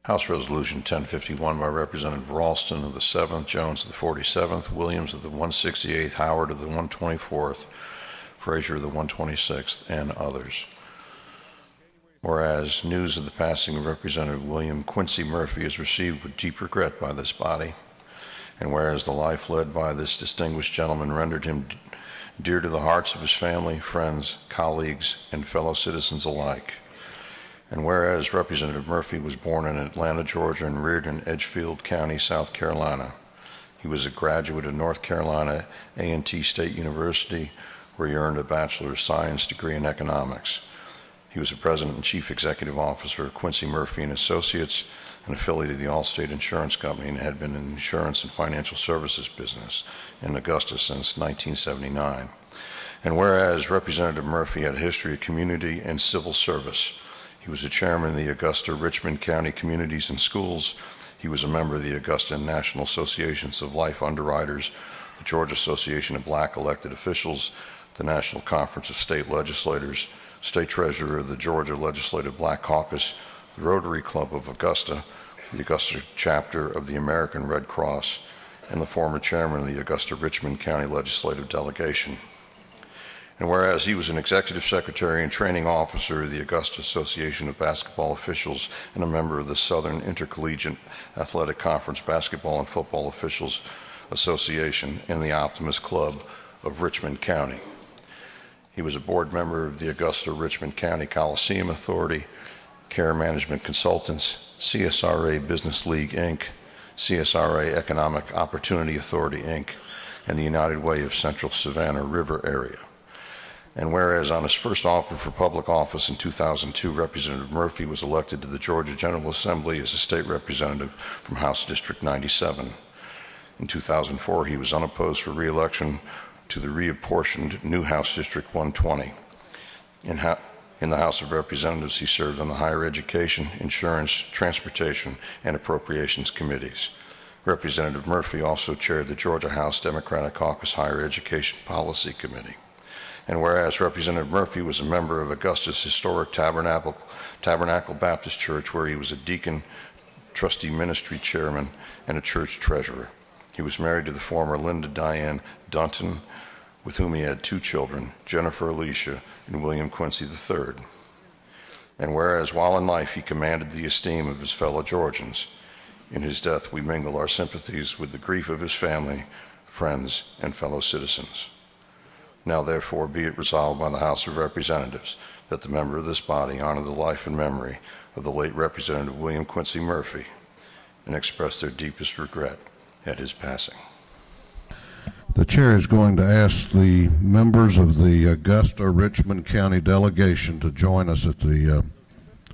House Resolution 1051 by Representative Ralston of the 7th, Jones of the 47th, Williams of the 168th, Howard of the 124th, Frazier of the 126th, and others. Whereas news of the passing of Representative William Quincy Murphy is received with deep regret by this body, and whereas the life led by this distinguished gentleman rendered him dear to the hearts of his family, friends, colleagues, and fellow citizens alike, and whereas Representative Murphy was born in Atlanta, Georgia, and reared in Edgefield County, South Carolina. He was a graduate of North Carolina A&T State University, where he earned a Bachelor of Science degree in economics. He was a president and chief executive officer of Quincy Murphy & Associates, an affiliate of the Allstate Insurance Company, and had been in the insurance and financial services business in Augusta since 1979. And whereas Representative Murphy had a history of community and civil service, he was a chairman of the Augusta Richmond County Communities and Schools. He was a member of the Augusta National Associations of Life Underwriters, the Georgia Association of Black Elected Officials, the National Conference of State Legislators, State Treasurer of the Georgia Legislative Black Caucus, the Rotary Club of Augusta, the Augusta chapter of the American Red Cross, and the former chairman of the Augusta Richmond County Legislative Delegation. And whereas he was an executive secretary and training officer of the Augusta Association of Basketball Officials and a member of the Southern Intercollegiate Athletic Conference Basketball and Football Officials Association and the Optimist Club of Richmond County. He was a board member of the Augusta Richmond County Coliseum Authority, Care Management Consultants, CSRA Business League, Inc., CSRA Economic Opportunity Authority, Inc., and the United Way of Central Savannah River Area. And whereas on his first offer for public office in 2002, Representative Murphy was elected to the Georgia General Assembly as a state representative from House District 97. In 2004, he was unopposed for re-election to the reapportioned new House District 120. In the House of Representatives, he served on the Higher Education, Insurance, Transportation, and Appropriations Committees. Representative Murphy also chaired the Georgia House Democratic Caucus Higher Education Policy Committee. And whereas Representative Murphy was a member of Augusta's historic Tabernacle Baptist Church, where he was a deacon, trustee ministry chairman, and a church treasurer. He was married to the former Linda Diane Dunton, with whom he had 2 children, Jennifer Alicia and William Quincy III. And whereas while in life he commanded the esteem of his fellow Georgians, in his death we mingle our sympathies with the grief of his family, friends, and fellow citizens. Now therefore be it resolved by the House of Representatives that the member of this body honor the life and memory of the late Representative William Quincy Murphy and express their deepest regret at his passing. The chair is going to ask the members of the Augusta-Richmond County delegation to join us at the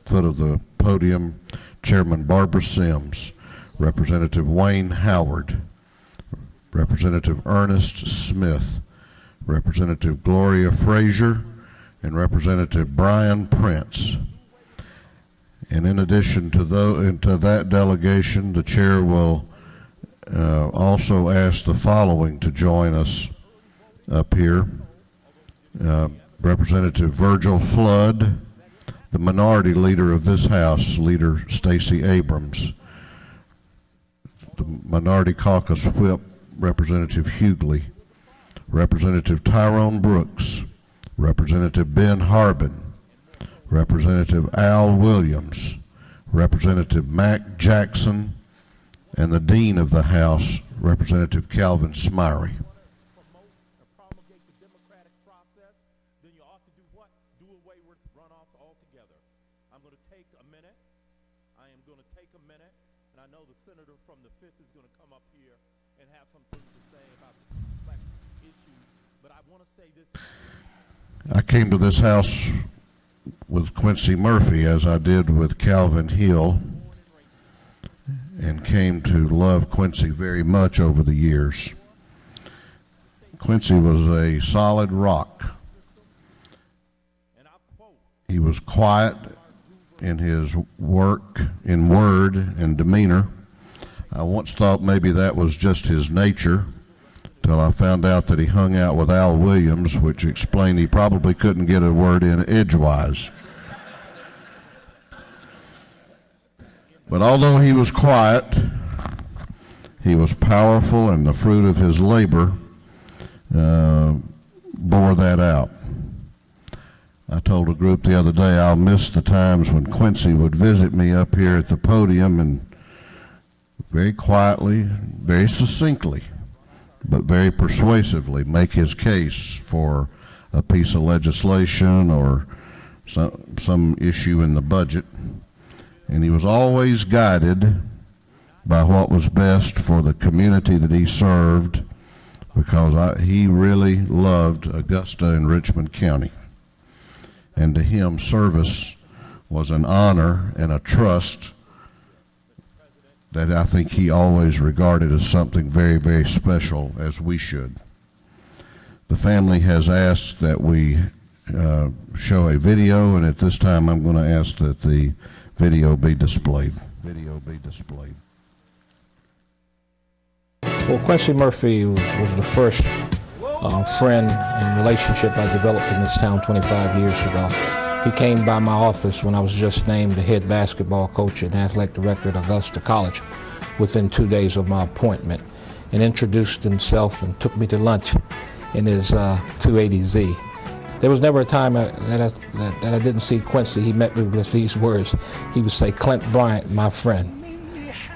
foot of the podium. Chairman Barbara Sims, Representative Wayne Howard, Representative Ernest Smith, Representative Gloria Frazier, and Representative Brian Prince. And in addition to that delegation, the chair will also ask the following to join us up here. Representative Virgil Flood, the minority leader of this House, Leader Stacey Abrams, the Minority Caucus Whip, Representative Hughley, Representative Tyrone Brooks, Representative Ben Harbin, Representative Al Williams, Representative Mac Jackson, and the Dean of the House, Representative Calvin Smyrie. Promulgate the democratic process, then you ought to do what? Do away with runoffs altogether. I'm going to take a minute. And I know the senator from the 5th is going to come up here and have some things to say about the complex issues. But I want to say this. I came to this House with Quincy Murphy, as I did with Calvin Hill, and came to love Quincy very much over the years. Quincy was a solid rock. He was quiet in his work, in word and demeanor. I once thought maybe that was just his nature, till I found out that he hung out with Al Williams, which explained he probably couldn't get a word in edgewise. But although he was quiet, he was powerful, and the fruit of his labor bore that out. I told a group the other day I'll miss the times when Quincy would visit me up here at the podium and very quietly, very succinctly, but very persuasively make his case for a piece of legislation or some issue in the budget. And he was always guided by what was best for the community that he served, because he really loved Augusta and Richmond County. And to him, service was an honor and a trust that I think he always regarded as something very, very special, as we should. The family has asked that we show a video, and at this time I'm going to ask that the video be displayed. Well, Quincy Murphy was the first friend and relationship I developed in this town 25 years ago. He came by my office when I was just named the head basketball coach and athletic director at Augusta College within 2 days of my appointment, and introduced himself and took me to lunch in his 280Z. There was never a time that I didn't see Quincy. He met me with these words. He would say, "Clint Bryant, my friend,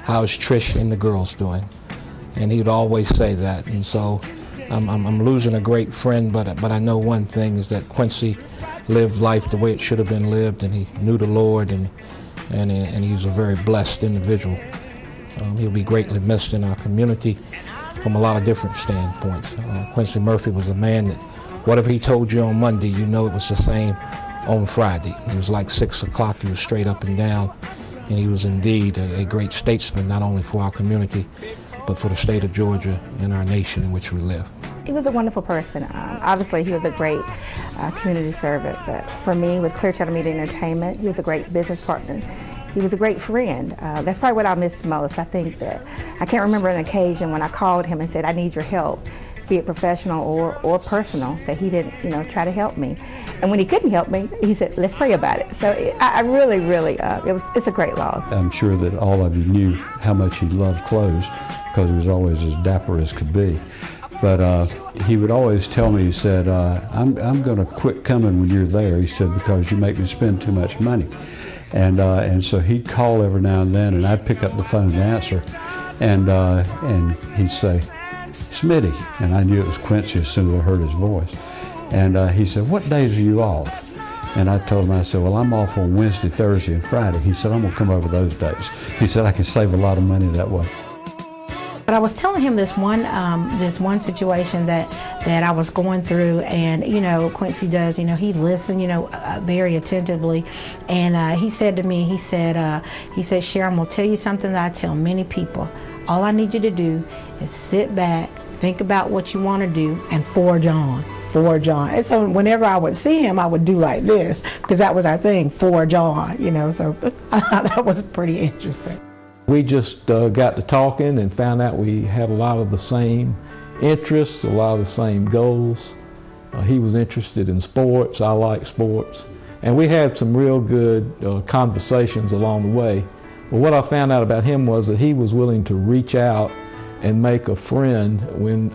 how's Trish and the girls doing?" And he would always say that. And so I'm losing a great friend, but I know one thing is that Quincy lived life the way it should have been lived, and he knew the Lord, and he was a very blessed individual. He'll be greatly missed in our community from a lot of different standpoints. Quincy Murphy was a man that whatever he told you on Monday, you know it was the same on Friday. He was like 6 o'clock, he was straight up and down, and he was indeed a great statesman, not only for our community, but for the state of Georgia and our nation in which we live. He was a wonderful person. Obviously, he was a great community servant, but for me, with Clear Channel Media Entertainment, he was a great business partner. He was a great friend. That's probably what I miss most. I think that I can't remember an occasion when I called him and said, "I need your help," be it professional or personal, that he didn't, try to help me. And when he couldn't help me, he said, "Let's pray about it." So I really, it's a great loss. I'm sure that all of you knew how much he loved clothes, because he was always as dapper as could be. But he would always tell me, he said, I'm going to quit coming when you're there, he said, because you make me spend too much money. And so he'd call every now and then, and I'd pick up the phone and answer, and he'd say, "Smitty," and I knew it was Quincy as soon as I heard his voice. And he said, "What days are you off?" And I told him, I said, "Well, I'm off on Wednesday, Thursday, and Friday." He said, "I'm going to come over those days." He said, "I can save a lot of money that way." But I was telling him this one situation that I was going through, and Quincy does, he listened, very attentively, and he said to me, he said, "Sharon, I'm gonna tell you something that I tell many people. All I need you to do is sit back, think about what you want to do, and forge on." And so whenever I would see him, I would do like this, because that was our thing, forge on, so that was pretty interesting. We just got to talking and found out we had a lot of the same interests, a lot of the same goals. He was interested in sports, I like sports, and we had some real good conversations along the way. But what I found out about him was that he was willing to reach out and make a friend when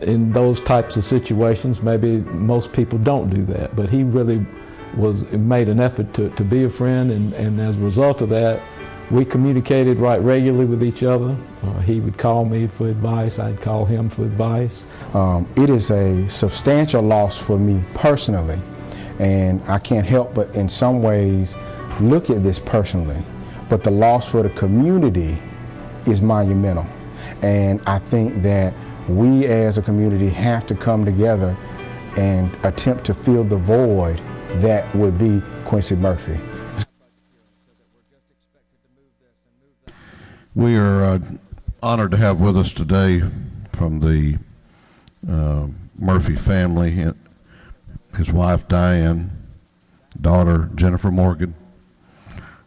in those types of situations. Maybe most people don't do that, but he really made an effort to be a friend, and as a result of that, we communicated right regularly with each other. He would call me for advice, I'd call him for advice. It is a substantial loss for me personally, and I can't help but in some ways look at this personally, but the loss for the community is monumental. And I think that we as a community have to come together and attempt to fill the void that would be Quincy Murphy. We are honored to have with us today from the Murphy family, his wife Diane, daughter Jennifer Morgan,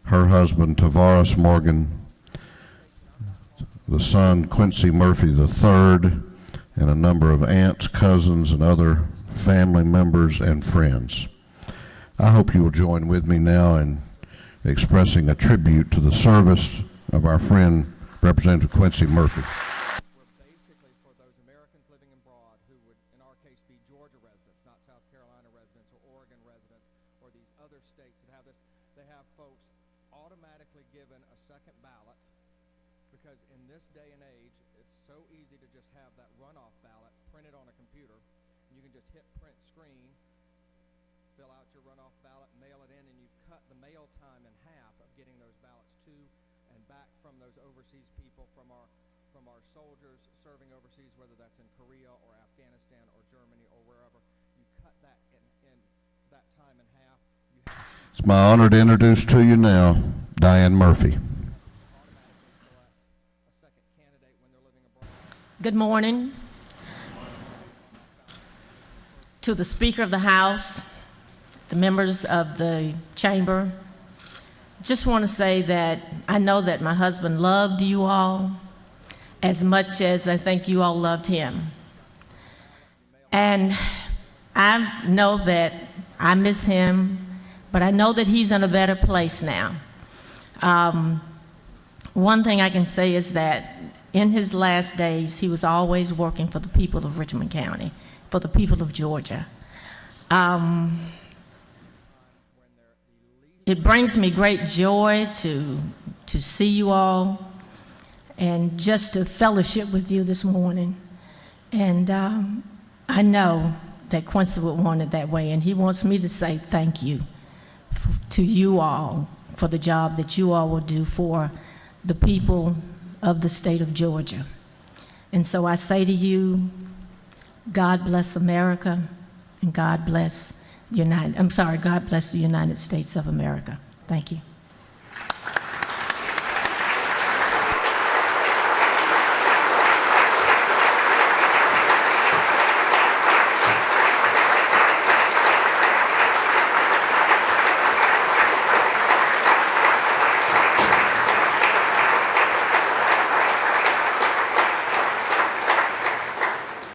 her husband Tavares Morgan, the son Quincy Murphy III, and a number of aunts, cousins, and other family members and friends. I hope you will join with me now in expressing a tribute to the service of our friend, Representative Quincy Murphy. We're basically for those Americans living abroad who would, in our case, be Georgia residents, not South Carolina residents or Oregon residents or these other states that have this. They have folks automatically given a second ballot because in this day and age, it's so easy to just have that runoff ballot printed on a computer. And you can just hit print screen, fill out your runoff ballot, mail it in, and you've cut the mail time in half of getting those ballots to and back from those overseas people, from our soldiers serving overseas, whether that's in Korea or Afghanistan or Germany or wherever. You cut that in that time in half. It's my honor to introduce to you now Diane Murphy. Good morning to the Speaker of the House, the members of the chamber. Just want to say that I know that my husband loved you all as much as I think you all loved him. And I know that I miss him, but I know that he's in a better place now. One thing I can say is that in his last days, he was always working for the people of Richmond County, for the people of Georgia. It brings me great joy to see you all and just to fellowship with you this morning. And I know that Quincy would want it that way, and he wants me to say thank you to you all for the job that you all will do for the people of the state of Georgia. And so I say to you, God bless America, and God bless God bless the United States of America. Thank you.